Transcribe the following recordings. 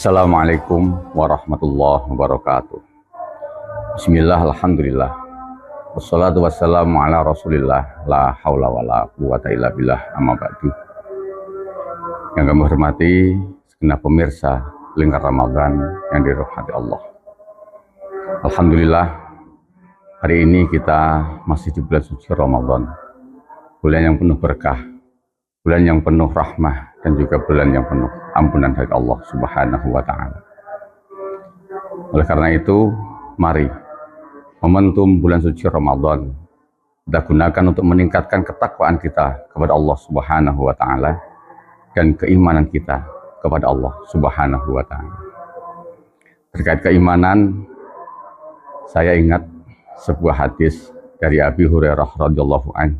Assalamualaikum warahmatullahi wabarakatuh. Bismillah, alhamdulillah. Wassalatu wassalamu ala rasulillah. La hawla wa la quwata illa billah, amma ba'du. Yang kami hormati segenap pemirsa Lingkar Ramadan yang dirahmati Allah. Alhamdulillah, hari ini kita masih di bulan suci Ramadan. Bulan yang penuh berkah, bulan yang penuh rahmah, dan juga bulan yang penuh ampunan dari Allah Subhanahu wa Ta'ala. Oleh karena itu, mari momentum bulan suci Ramadan kita gunakan untuk meningkatkan ketakwaan kita kepada Allah Subhanahu wa Ta'ala dan keimanan kita kepada Allah Subhanahu wa Ta'ala. Terkait keimanan, saya ingat sebuah hadis dari Abi Hurairah radhiyallahu anhu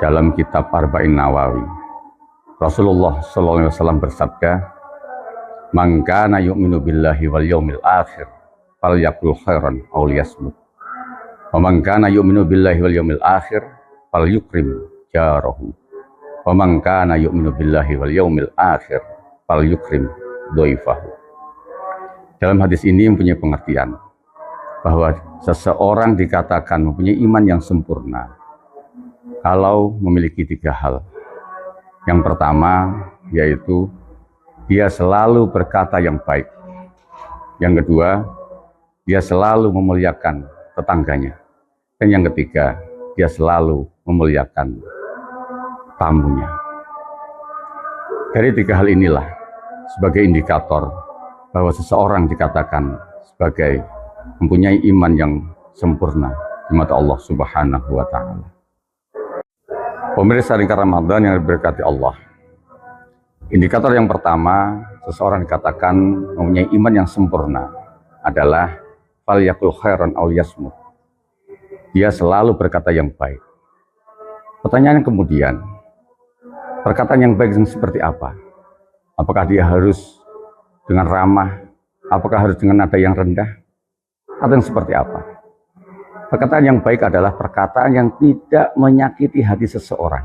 dalam kitab Arba'in Nawawi. Rasulullah SAW bersabda, "Man kana yu'minu billahi wal yawmil akhir falyaqul khairan aw liyasmut. Wa man kana yu'minu billahi wal yawmil akhir falyukrim jarahu. Wa man kana yu'minu billahi wal yawmil akhir falyukrim dhaifahu." Dalam hadis ini mempunyai pengertian bahwa seseorang dikatakan mempunyai iman yang sempurna kalau memiliki tiga hal. Yang pertama yaitu dia selalu berkata yang baik. Yang kedua, dia selalu memuliakan tetangganya. Dan yang ketiga, dia selalu memuliakan tamunya. Dari tiga hal inilah sebagai indikator bahwa seseorang dikatakan sebagai mempunyai iman yang sempurna di mata Allah Subhanahu wa Ta'ala. Pemirsa Lingkar Ramadan yang diberkati Allah, indikator yang pertama seseorang dikatakan mempunyai iman yang sempurna adalah falyaqul khairan aw liyasmut. Dia selalu berkata yang baik. Pertanyaan kemudian, perkataan yang baik seperti apa? Apakah dia harus dengan ramah? Apakah harus dengan nada yang rendah? Atau yang seperti apa? Perkataan yang baik adalah perkataan yang tidak menyakiti hati seseorang.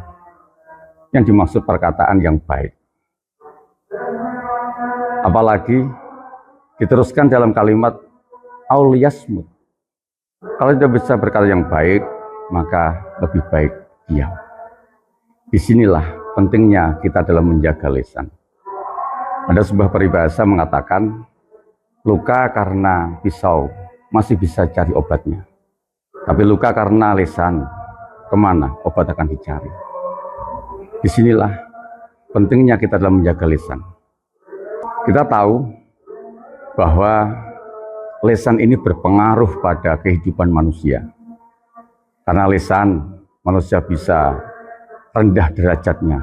Yang dimaksud perkataan yang baik. Apalagi diteruskan dalam kalimat aw liyasmut. Kalau tidak bisa berkata yang baik, maka lebih baik diam. Disinilah pentingnya kita dalam menjaga lisan. Ada sebuah peribahasa mengatakan, luka karena pisau masih bisa cari obatnya. Tapi luka karena lisan, kemana obat akan dicari? Disinilah pentingnya kita dalam menjaga lisan. Kita tahu bahwa lisan ini berpengaruh pada kehidupan manusia. Karena lisan, manusia bisa rendah derajatnya.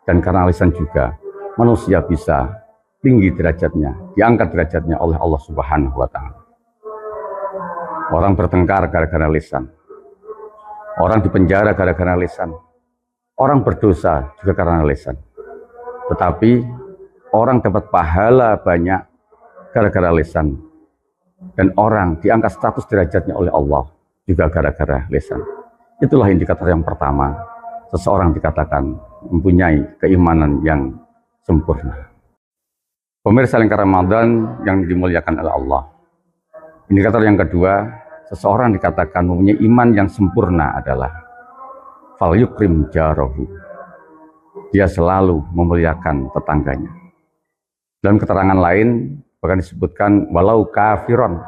Dan karena lisan juga, manusia bisa tinggi derajatnya, diangkat derajatnya oleh Allah Subhanahu wa Ta'ala. Orang bertengkar gara-gara lisan. Orang dipenjara gara-gara lisan. Orang berdosa juga karena lisan. Tetapi orang dapat pahala banyak gara-gara lisan. Dan orang diangkat status derajatnya oleh Allah juga gara-gara lisan. Itulah indikator yang pertama. Seseorang dikatakan mempunyai keimanan yang sempurna. Pemirsa Lingkar Ramadan yang dimuliakan oleh Allah. Indikator yang kedua, seseorang dikatakan mempunyai iman yang sempurna adalah falyukrim jarahu. Dia selalu memuliakan tetangganya. Dalam keterangan lain, bahkan disebutkan walau kafiron,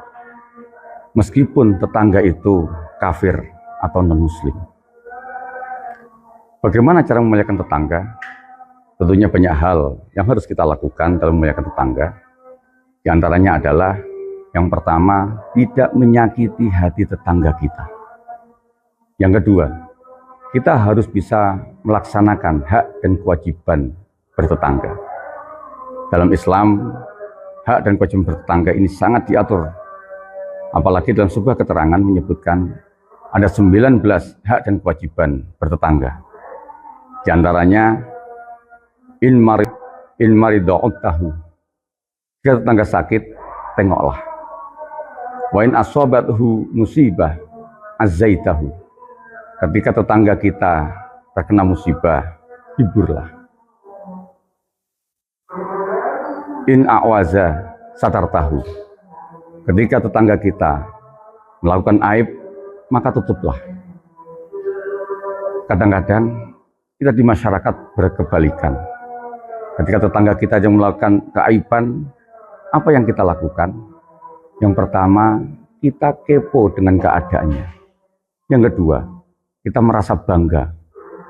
meskipun tetangga itu kafir atau non-muslim. Bagaimana cara memuliakan tetangga? Tentunya banyak hal yang harus kita lakukan dalam memuliakan tetangga. Di antaranya adalah yang pertama, tidak menyakiti hati tetangga kita. Yang kedua, kita harus bisa melaksanakan hak dan kewajiban bertetangga. Dalam Islam, hak dan kewajiban bertetangga ini sangat diatur. Apalagi dalam sebuah keterangan menyebutkan ada 19 hak dan kewajiban bertetangga. Di antaranya, in marida'utahu. Jika tetangga sakit, tengoklah. Wa in asobathu musibah azaitahu. Ketika tetangga kita terkena musibah, hiburlah. In a'waza sadar tahu. Ketika tetangga kita melakukan aib, maka tutuplah. Kadang-kadang kita di masyarakat berkebalikan. Ketika tetangga kita yang melakukan keaiban, apa yang kita lakukan? Yang pertama, kita kepo dengan keadaannya. Yang kedua, kita merasa bangga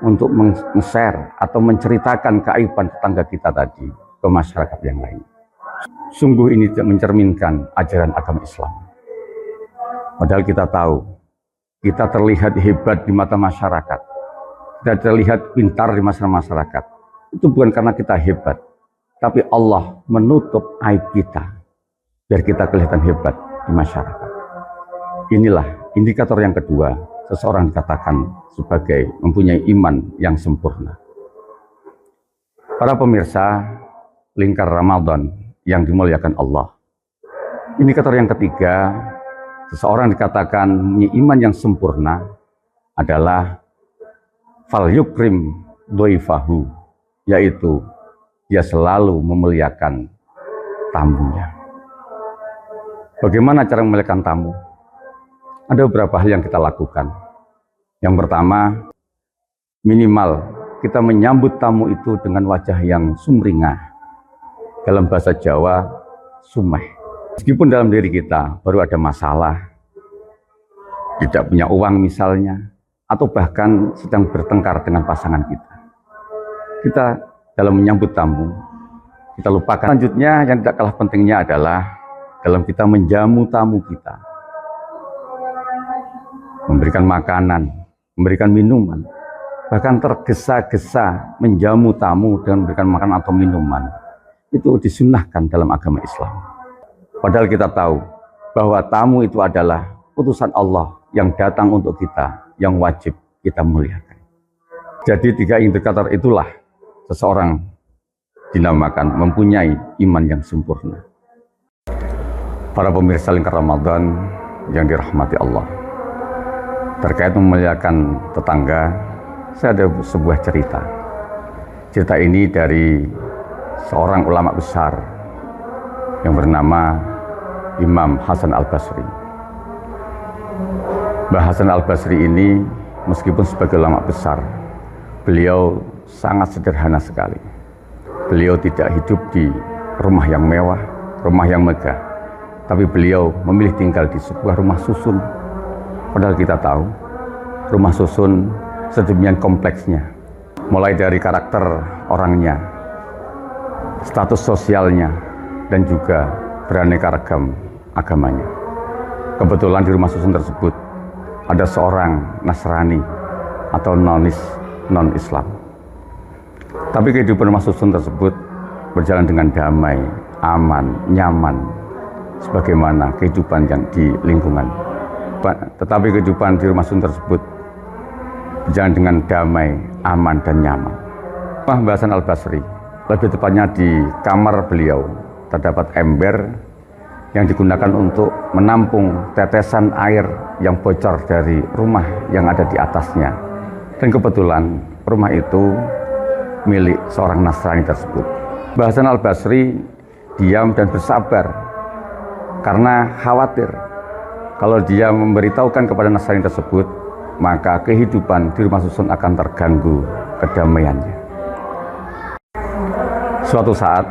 untuk men-share atau menceritakan keaiban tetangga kita tadi ke masyarakat yang lain. Sungguh ini tidak mencerminkan ajaran agama Islam. Padahal kita tahu, kita terlihat hebat di mata masyarakat, kita terlihat pintar di mata masyarakat. Itu bukan karena kita hebat, tapi Allah menutup aib kita, biar kita kelihatan hebat di masyarakat. Inilah indikator yang kedua, seseorang dikatakan sebagai mempunyai iman yang sempurna. Para pemirsa lingkar Ramadan yang dimuliakan Allah. Indikator yang ketiga, seseorang dikatakan mempunyai iman yang sempurna adalah fal yukrim doifahu, yaitu dia selalu memuliakan tamunya. Bagaimana cara memuliakan tamu? Ada beberapa hal yang kita lakukan. Yang pertama, minimal kita menyambut tamu itu dengan wajah yang sumringah. Dalam bahasa Jawa, sumeh. Meskipun dalam diri kita baru ada masalah, tidak punya uang misalnya, atau bahkan sedang bertengkar dengan pasangan kita. Kita dalam menyambut tamu, kita lupakan. Selanjutnya yang tidak kalah pentingnya adalah dalam kita menjamu tamu kita. Memberikan makanan, memberikan minuman, bahkan tergesa-gesa menjamu tamu dengan memberikan makanan atau minuman, itu disunnahkan dalam agama Islam. Padahal kita tahu bahwa tamu itu adalah utusan Allah yang datang untuk kita, yang wajib kita muliakan. Jadi 3 indikator itulah seseorang dinamakan mempunyai iman yang sempurna. Para pemirsa lingkar Ramadan yang dirahmati Allah, terkait memuliakan tetangga, saya ada sebuah cerita. Cerita ini dari seorang ulama besar yang bernama Imam Hasan Al-Basri. Mbah Hasan Al-Basri ini meskipun sebagai ulama besar, beliau sangat sederhana sekali. Beliau tidak hidup di rumah yang mewah, rumah yang megah, tapi beliau memilih tinggal di sebuah rumah susun. Padahal kita tahu, rumah susun sedemikian kompleksnya, mulai dari karakter orangnya, status sosialnya, dan juga beraneka ragam agamanya. Kebetulan di rumah susun tersebut ada seorang Nasrani atau non-Islam. Tapi kehidupan rumah susun tersebut berjalan dengan damai, aman, nyaman, sebagaimana kehidupan yang di lingkungan. Tetapi kehidupan di rumah susun tersebut berjalan dengan damai, aman, dan nyaman. Mbah Hasan Al-Basri, lebih tepatnya di kamar beliau, terdapat ember yang digunakan untuk menampung tetesan air yang bocor dari rumah yang ada di atasnya. Dan kebetulan rumah itu milik seorang Nasrani tersebut. Mbah Hasan Al-Basri diam dan bersabar karena khawatir kalau dia memberitahukan kepada Nasrani tersebut, maka kehidupan di rumah susun akan terganggu kedamaiannya. Suatu saat,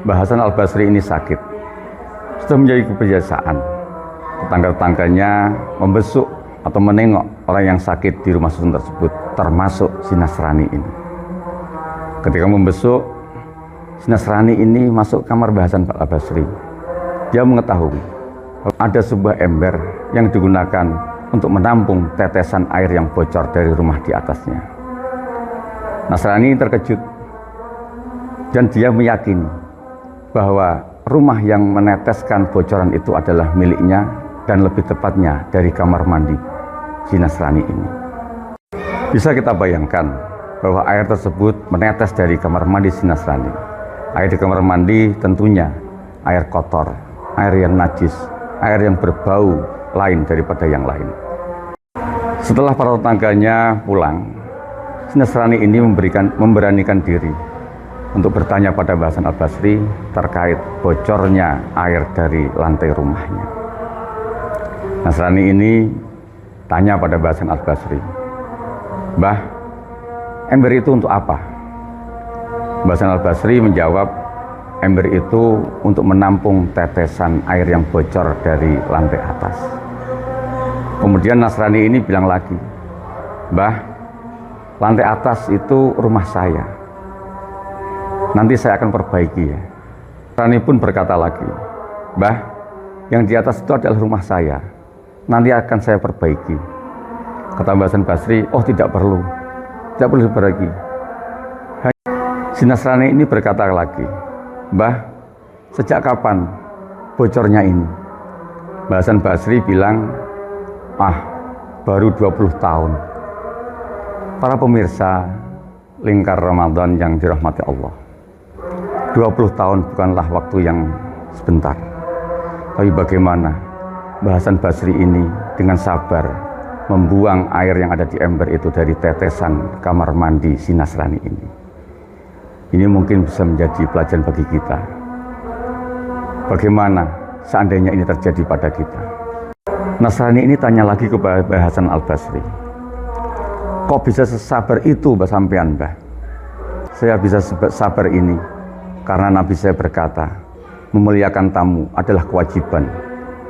Mbah Hasan Al-Basri ini sakit. Sudah menjadi kebiasaan tetangga-tetangganya membesuk atau menengok orang yang sakit di rumah susun tersebut, termasuk si Nasrani ini. Ketika membesuk, si Nasrani ini masuk kamar Mbah Hasan Al-Basri. Dia mengetahui ada sebuah ember yang digunakan untuk menampung tetesan air yang bocor dari rumah di atasnya. Nasrani terkejut dan dia meyakini bahwa rumah yang meneteskan bocoran itu adalah miliknya, dan lebih tepatnya dari kamar mandi si Nasrani ini. Bisa kita bayangkan bahwa air tersebut menetes dari kamar mandi si Nasrani. Air di kamar mandi tentunya air kotor, air yang najis, air yang berbau lain daripada yang lain. Setelah para tetangganya pulang, si Nasrani ini memberanikan diri untuk bertanya pada Mbah Hasan Al-Basri terkait bocornya air dari lantai rumahnya. Nasrani ini tanya pada Mbah Hasan Al-Basri, "Mbah, ember itu untuk apa?" Mbah Hasan Al-Basri menjawab, ember itu untuk menampung tetesan air yang bocor dari lantai atas. Kemudian Nasrani ini bilang lagi, "Mbah, lantai atas itu rumah saya. Nanti saya akan perbaiki ya." Nasrani pun berkata lagi, "Mbah, yang di atas itu adalah rumah saya. Nanti akan saya perbaiki." Kata Mbah Hasan Basri, "Oh, tidak perlu diperbaiki." Si Nasrani ini berkata lagi, "Mbah, sejak kapan bocornya ini?" Mbah Hasan Basri bilang, baru 20 tahun. Para pemirsa Lingkar Ramadan yang dirahmati Allah, 20 tahun bukanlah waktu yang sebentar. Tapi bagaimana Mbah Hasan Basri ini dengan sabar membuang air yang ada di ember itu dari tetesan kamar mandi si Nasrani ini. Ini mungkin bisa menjadi pelajaran bagi kita. Bagaimana seandainya ini terjadi pada kita? Nasrani ini tanya lagi kepada Mbah Hasan Al-Basri, "Kok bisa sesabar itu Mbah sampean, Mbah?" "Saya bisa sabar ini karena Nabi saya berkata, memuliakan tamu adalah kewajiban,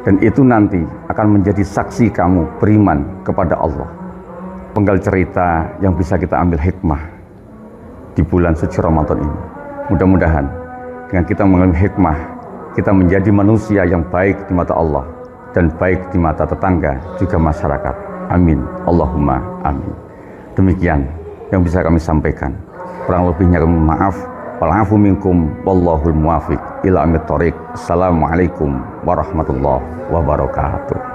dan itu nanti akan menjadi saksi kamu beriman kepada Allah." Penggal cerita yang bisa kita ambil hikmah di bulan suci Ramadan ini. Mudah-mudahan dengan kita mengambil hikmah, kita menjadi manusia yang baik di mata Allah dan baik di mata tetangga juga masyarakat. Amin. Allahumma amin. Demikian yang bisa kami sampaikan. Kurang lebihnya kami maaf. Walafu minkum wallahul muwafiq ila aqwamit thoriq. Assalamualaikum warahmatullahi wabarakatuh.